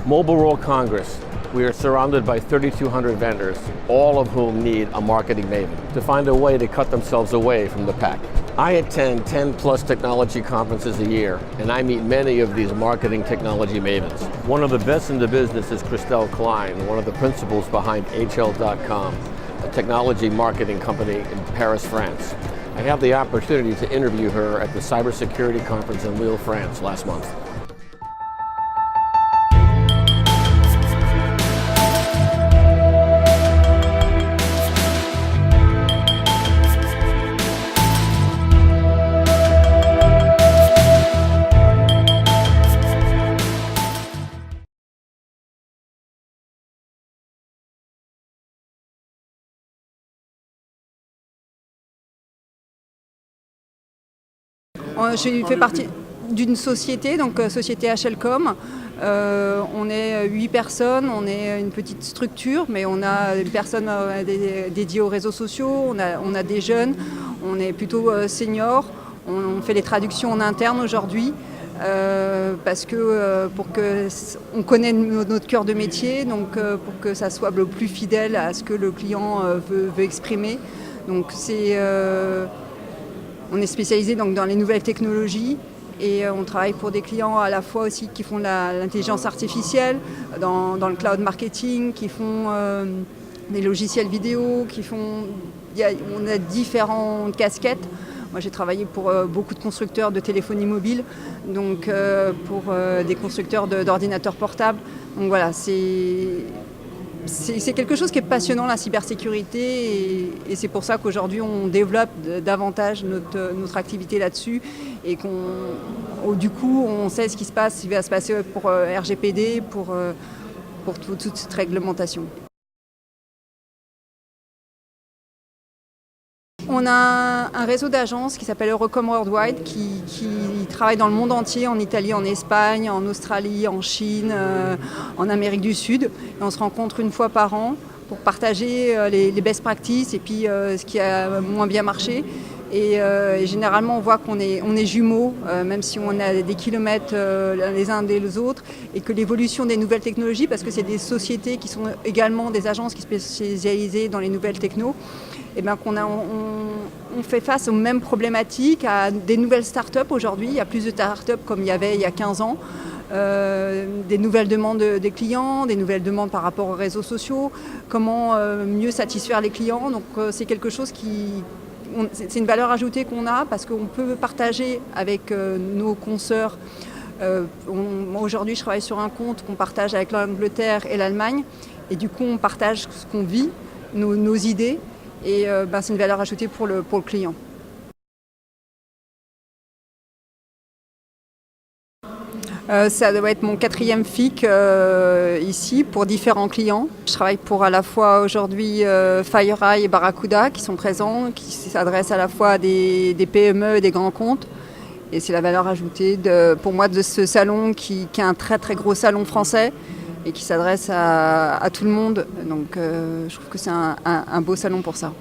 Mobile World Congress, we are surrounded by 3,200 vendors, all of whom need a marketing maven to find a way to cut themselves away from the pack. I attend 10 plus technology conferences a year, and I meet many of these marketing technology mavens. One of the best in the business is Christelle Klein, one of the principals behind HL.com, a technology marketing company in Paris, France. I had the opportunity to interview her at the cybersecurity conference in Lille, France last month. Je fais partie d'une société, donc société HLcom. On est 8 personnes, on est une petite structure, mais on a une personne dédiée aux réseaux sociaux, on a des jeunes, on est plutôt seniors, on fait les traductions en interne aujourd'hui. Parce que on connaît notre cœur de métier, donc pour que ça soit le plus fidèle à ce que le client veut exprimer. Donc on est spécialisé donc dans les nouvelles technologies et on travaille pour des clients à la fois aussi qui font l'intelligence artificielle, dans le cloud marketing, qui font des logiciels vidéo, on a différentes casquettes. Moi j'ai travaillé pour beaucoup de constructeurs de téléphonie mobile, donc pour des constructeurs d'ordinateurs portables. Donc voilà, c'est quelque chose qui est passionnant, la cybersécurité, et c'est pour ça qu'aujourd'hui on développe davantage notre activité là-dessus et du coup on sait ce qui va se passer pour RGPD, pour toute cette réglementation. On a un réseau d'agences qui s'appelle Eurocom Worldwide qui travaille dans le monde entier, en Italie, en Espagne, en Australie, en Chine, en Amérique du Sud. Et on se rencontre une fois par an pour partager les best practices et puis ce qui a moins bien marché. Et généralement on voit qu'on est jumeaux, même si on a des kilomètres les uns des autres, et que l'évolution des nouvelles technologies, parce que c'est des sociétés qui sont également des agences qui sont spécialisées dans les nouvelles technos, et bien on fait face aux mêmes problématiques, à des nouvelles startups aujourd'hui. Il y a plus de startups comme il y avait il y a 15 ans. Des nouvelles demandes des clients, des nouvelles demandes par rapport aux réseaux sociaux, comment mieux satisfaire les clients. Donc c'est quelque chose c'est une valeur ajoutée qu'on a parce qu'on peut partager avec nos consoeurs. Aujourd'hui, je travaille sur un compte qu'on partage avec l'Angleterre et l'Allemagne. Et du coup, on partage ce qu'on vit, nos idées. Et c'est une valeur ajoutée pour le client. Ça doit être mon 4e FIC ici pour différents clients. Je travaille pour à la fois aujourd'hui FireEye et Barracuda qui sont présents, qui s'adressent à la fois à des PME et des grands comptes. Et c'est la valeur ajoutée pour moi de ce salon qui est un très très gros salon français et qui s'adresse à tout le monde. Donc je trouve que c'est un beau salon pour ça.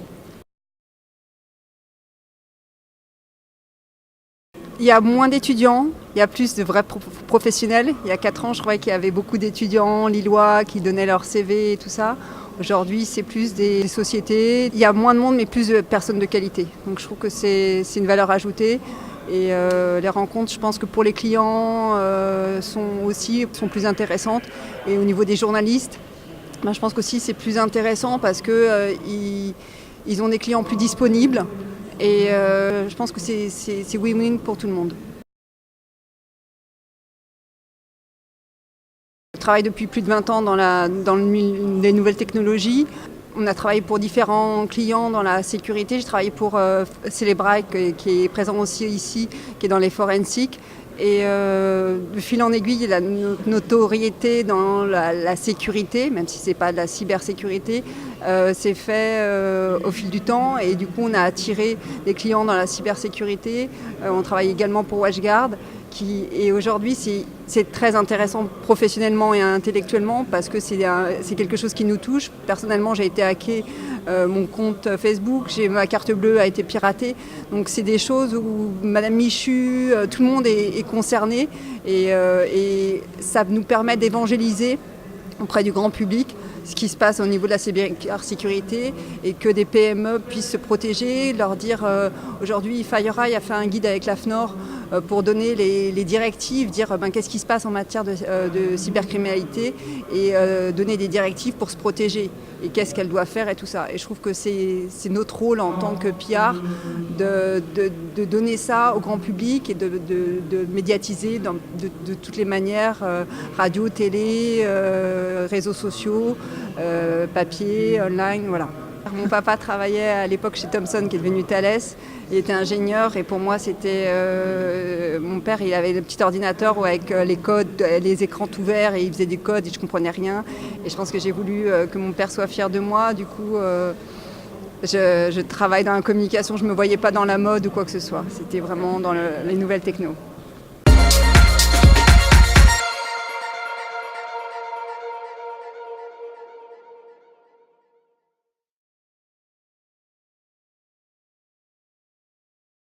Il y a moins d'étudiants, il y a plus de vrais professionnels. Il y a 4 ans, je croyais qu'il y avait beaucoup d'étudiants lillois qui donnaient leur CV et tout ça. Aujourd'hui, c'est plus des sociétés. Il y a moins de monde, mais plus de personnes de qualité. Donc je trouve que c'est une valeur ajoutée. Et les rencontres, je pense que pour les clients, sont plus intéressantes. Et au niveau des journalistes, je pense qu'aussi c'est plus intéressant parce qu'ils ont des clients plus disponibles. Et je pense que c'est win-win pour tout le monde. Je travaille depuis plus de 20 ans dans les nouvelles technologies. On a travaillé pour différents clients dans la sécurité. J'ai travaillé pour Cellebrite qui est présent aussi ici, qui est dans les forensiques. Et de fil en aiguille, la notoriété dans la sécurité, même si ce n'est pas de la cybersécurité, s'est fait au fil du temps et du coup on a attiré des clients dans la cybersécurité. On travaille également pour WatchGuard et aujourd'hui c'est très intéressant professionnellement et intellectuellement parce que c'est quelque chose qui nous touche. Personnellement j'ai été hacké mon compte Facebook, ma carte bleue a été piratée. Donc c'est des choses où Madame Michu, tout le monde est concerné et ça nous permet d'évangéliser auprès du grand public ce qui se passe au niveau de la cybersécurité et que des PME puissent se protéger, leur dire aujourd'hui FireEye a fait un guide avec l'AFNOR pour donner les directives, dire qu'est-ce qui se passe en matière de cybercriminalité et donner des directives pour se protéger et qu'est-ce qu'elle doit faire et tout ça. Et je trouve que c'est notre rôle en tant que PR de donner ça au grand public et de médiatiser de toutes les manières, radio, télé, réseaux sociaux, papier, online, voilà. Mon papa travaillait à l'époque chez Thomson, qui est devenu Thales. Il était ingénieur et pour moi, c'était... mon père, il avait le petit ordinateur avec les codes, les écrans tout ouverts et il faisait des codes et je ne comprenais rien. Et je pense que j'ai voulu que mon père soit fier de moi. Du coup, je travaille dans la communication. Je ne me voyais pas dans la mode ou quoi que ce soit. C'était vraiment dans les nouvelles techno.